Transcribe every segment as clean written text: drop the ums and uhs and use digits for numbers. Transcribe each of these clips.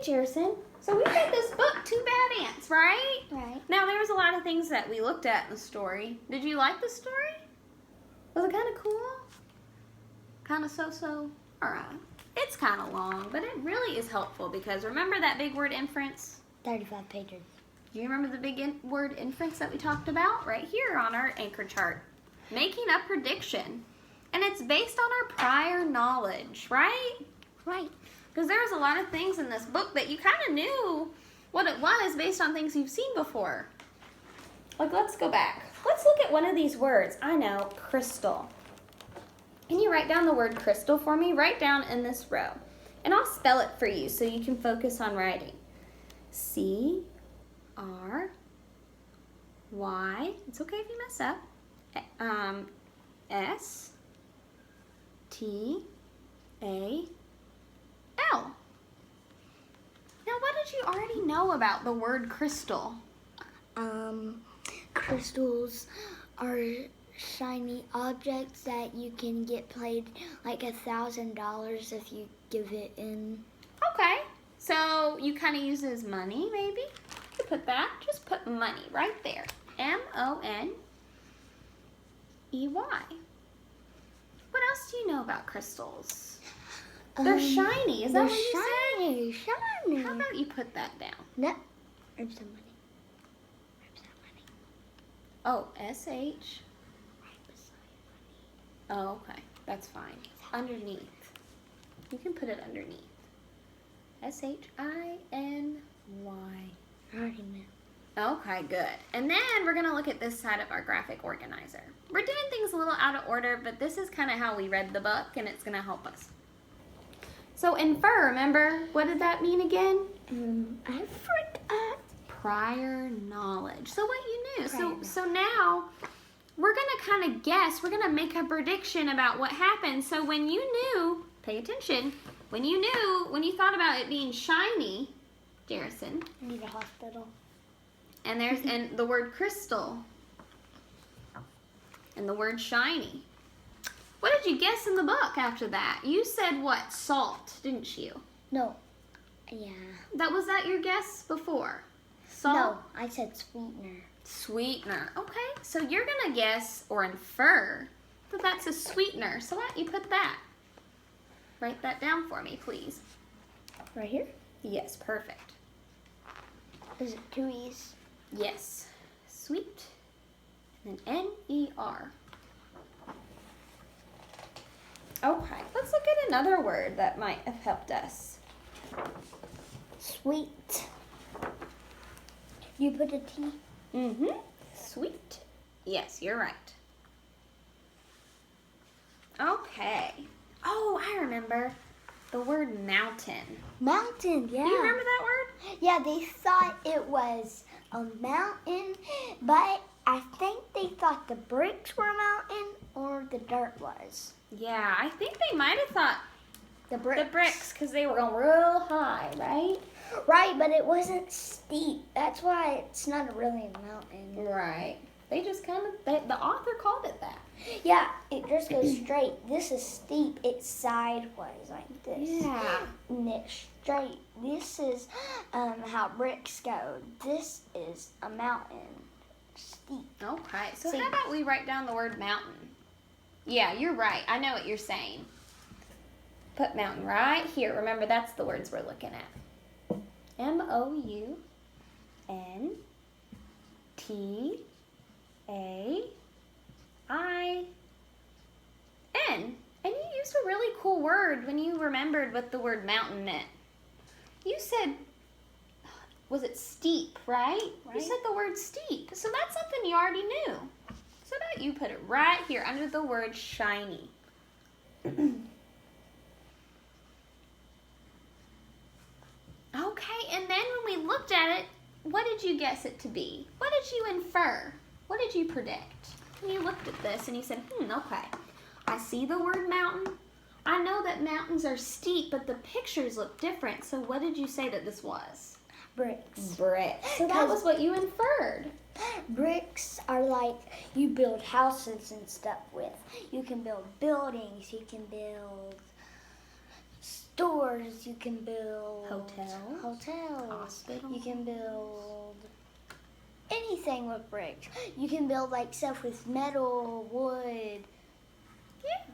Jerison. So we read this book, Two Bad Ants, right? Right. Now, there was a lot of things that we looked at in the story. Did you like the story? Was it kind of cool? Kind of so-so? All right. It's kind of long, but it really is helpful because remember that big word inference? 35 pages. Do you remember the big word inference that we talked about? Right here on our anchor chart. Making a prediction. And it's based on our prior knowledge, right? Right. Because there's a lot of things in this book that you kind of knew what it was based on things you've seen before. Like, let's go back. Let's look at one of these words. I know, crystal. Can you write down the word crystal for me? Write down in this row. And I'll spell it for you so you can focus on writing. C-R-Y. It's okay if you mess up. S-T-A-L. Now, what did you already know about the word crystal? Crystals are shiny objects that you can get paid like $1,000 if you give it in. Okay, so you kind of use it as money, maybe? You put that, just put money right there. M-O-N-E-Y. What else do you know about crystals? They're shiny, is that what you said? Shiny. How about you put that down? No. Here's some money. Oh, S-H. Oh, okay, that's fine. Underneath. You can put it underneath. S-H-I-N-Y. I already know. Okay, good. And then we're going to look at this side of our graphic organizer. We're doing things a little out of order, but this is kind of how we read the book, and it's going to help us. So infer, remember, what did that mean again? I forgot. Prior knowledge. So what you knew. So now we're going to kind of guess. We're going to make a prediction about what happened. So when you knew, pay attention, when you thought about it being shiny, Jerison. I need a hospital. And the word crystal. And the word shiny. What did you guess in the book after that? You said what? Salt, didn't you? No. Yeah. Was that your guess before? Salt? No, I said sweetener. Sweetener. Okay, so you're going to guess or infer that that's a sweetener. So why don't you put that? Write that down for me, please. Right here? Yes, perfect. Is it 2 E's? Yes. Sweet. And then N-E-R. Okay, let's look at another word that might have helped us. Sweet. You put a T? Mm-hmm. Sweet. Yes, you're right. Okay. Oh, I remember the word mountain. Mountain, yeah. Do you remember that word? Yeah, they thought it was a mountain, but I think they thought the bricks were a mountain or the dirt was. Yeah, I think they might have thought The bricks. because they were going real high, right? Right, but it wasn't steep. That's why it's not really a mountain. Right. They just kind of, the author called it that. Yeah, it just goes straight. This is steep. It's sideways like this. Yeah. And it's straight. This is how bricks go. This is a mountain. Steep. Okay, so See. how about we write down the word mountain? Yeah, you're right. I know what you're saying. Put mountain right here. Remember, that's the words we're looking at. M-O-U-N-T-A-I-N. And you used a really cool word when you remembered what the word mountain meant. You said, was it steep, right? You said the word steep. So that's something you already knew. So how about you put it right here under the word shiny. Okay, and then when we looked at it, what did you guess it to be? What did you infer? What did you predict? And you looked at this and you said, okay. I see the word mountain. I know that mountains are steep, but the pictures look different. So what did you say that this was? Bricks. Bricks. So that was what you inferred. Bricks are like you build houses and stuff with. You can build buildings. You can build stores. You can build hotels, hospitals. You can build anything with bricks. You can build like stuff with metal, wood,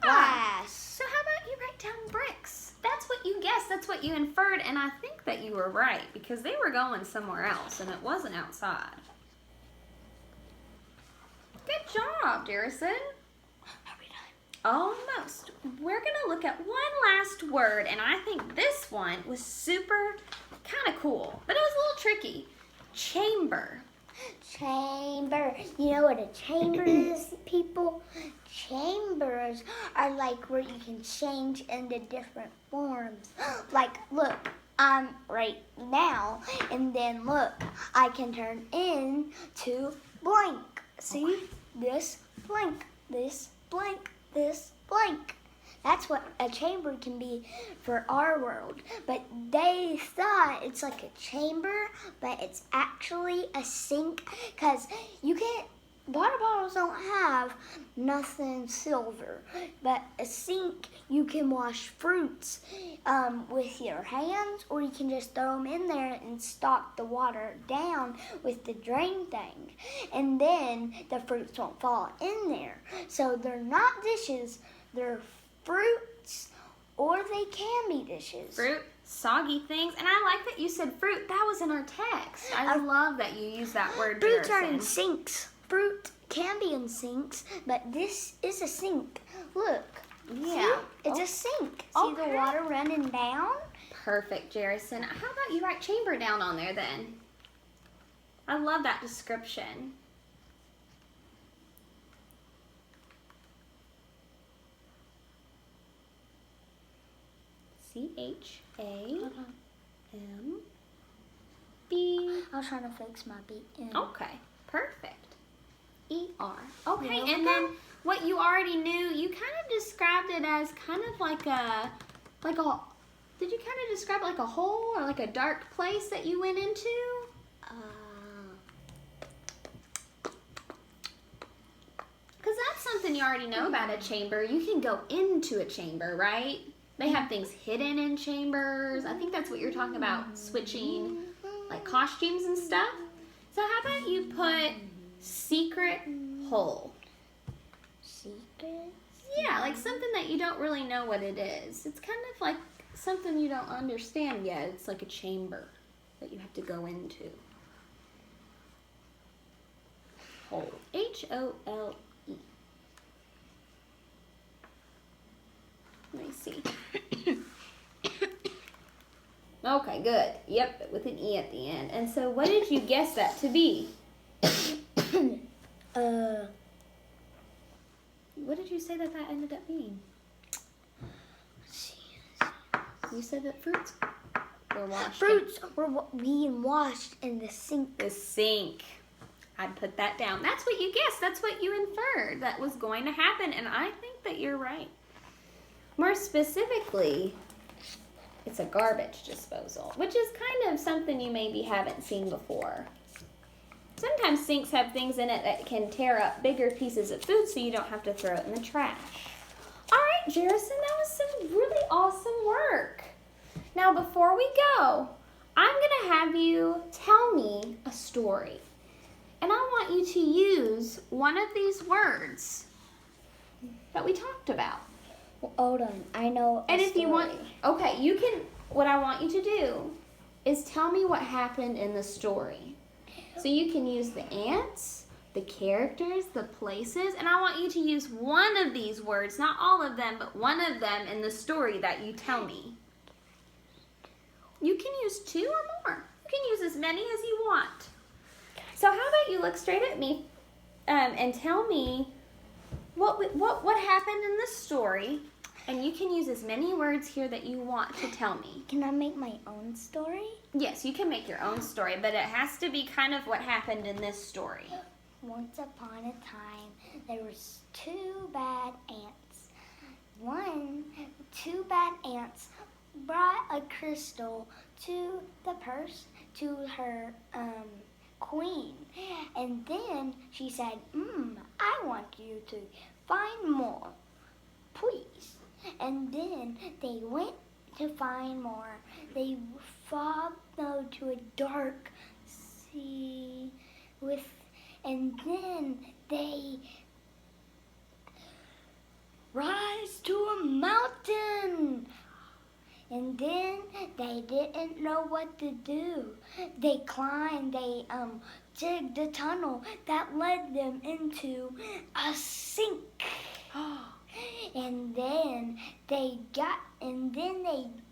glass. So how about you write down bricks? That's what you guessed. That's what you inferred, and I think that you were right because they were going somewhere else, and it wasn't outside. Good job, Jarrison. Are we done? Almost. We're going to look at one last word, and I think this one was super kind of cool, but it was a little tricky. Chamber. Chamber. You know what a chamber is, people? Chambers are like where you can change into different forms. Like, look, I'm right now, and then look, I can turn into blank. See? This blank, this blank, this blank. That's what a chamber can be for our world. But they thought it's like a chamber, but it's actually a sink because you can't, water bottles don't have nothing silver. But a sink, you can wash fruits with your hands, or you can just throw them in there and stock the water down with the drain thing. And then the fruits won't fall in there. So they're not dishes, they're fruits, or they can be dishes. Fruit, soggy things, and I like that you said fruit. That was in our text. I love that you use that word, Fruits are in Jarrison. sinks. Fruit can be in sinks, but this is a sink. Look. Yeah. See? It's a sink. See the water running down? Perfect, Jarrison. How about you write chamber down on there then? I love that description. CHAMB. I was trying to fix my beat. Okay, perfect. ER. Okay, Yeah. and then what you already knew, you kind of described it as kind of like a, did you kind of describe it like a hole or like a dark place that you went into? Because that's something you already know about a chamber. You can go into a chamber, right? They have things hidden in chambers. I think that's what you're talking about, switching like costumes and stuff. So how about you put secret hole? Secret? Yeah, like something that you don't really know what it is. It's kind of like something you don't understand yet. It's like a chamber that you have to go into. Hole. HOLE. Let me see. Okay, good. Yep, with an E at the end. And so what did you guess that to be? What did you say that ended up being? You said that fruits were washed. Fruits were being washed in the sink. The sink. I'd put that down. That's what you guessed. That's what you inferred that was going to happen. And I think that you're right. More specifically, it's a garbage disposal, which is kind of something you maybe haven't seen before. Sometimes sinks have things in it that can tear up bigger pieces of food so you don't have to throw it in the trash. All right, Jarrison, that was some really awesome work. Now, before we go, I'm going to have you tell me a story. And I want you to use one of these words that we talked about. Well, hold on, I know. And if you want, okay, you can, what I want you to do is tell me what happened in the story. So you can use the ants, the characters, the places, and I want you to use one of these words, not all of them, but one of them in the story that you tell me. You can use 2 or more. You can use as many as you want. So how about you look straight at me and tell me what happened in the story, and you can use as many words here that you want to tell me. Can I make my own story? Yes, you can make your own story, but it has to be kind of what happened in this story. Once upon a time, there was 2 bad ants. Two bad ants brought a crystal to her queen, and then she said, I want you to find more, please. And then they went to find more. They followed to a dark sea and then they rise to a mountain. And then they didn't know what to do. They climbed, they digged a tunnel that led them into a sink. And then they got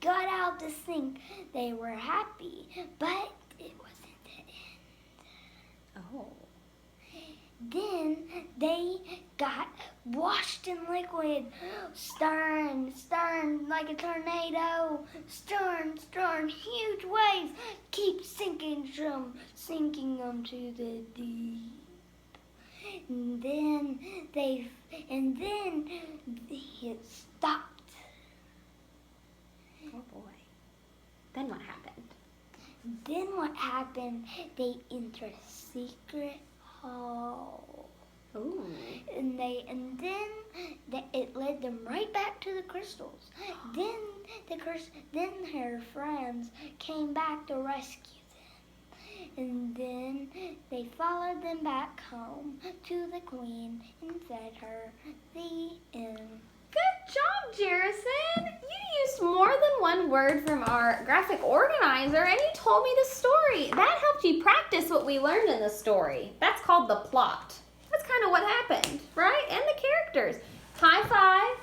out the sink. They were happy, but it wasn't the end. Oh. Then they got washed in liquid. Stern, like a tornado. Stern, huge waves keep sinking them to the deep. And then it stopped. Oh boy. Then what happened? They entered a secret hall. Ooh. And then it led them right back to the crystals. Then her friends came back to rescue them. And then they followed them back home to the queen and fed her. The end. Good job, Jerison. You used more than one word from our graphic organizer and you told me the story. That helped you practice what we learned in the story. That's called the plot. That's kind of what happened, right? And the characters. High five.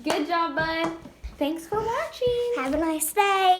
Good job, bud. Thanks for watching. Have a nice day.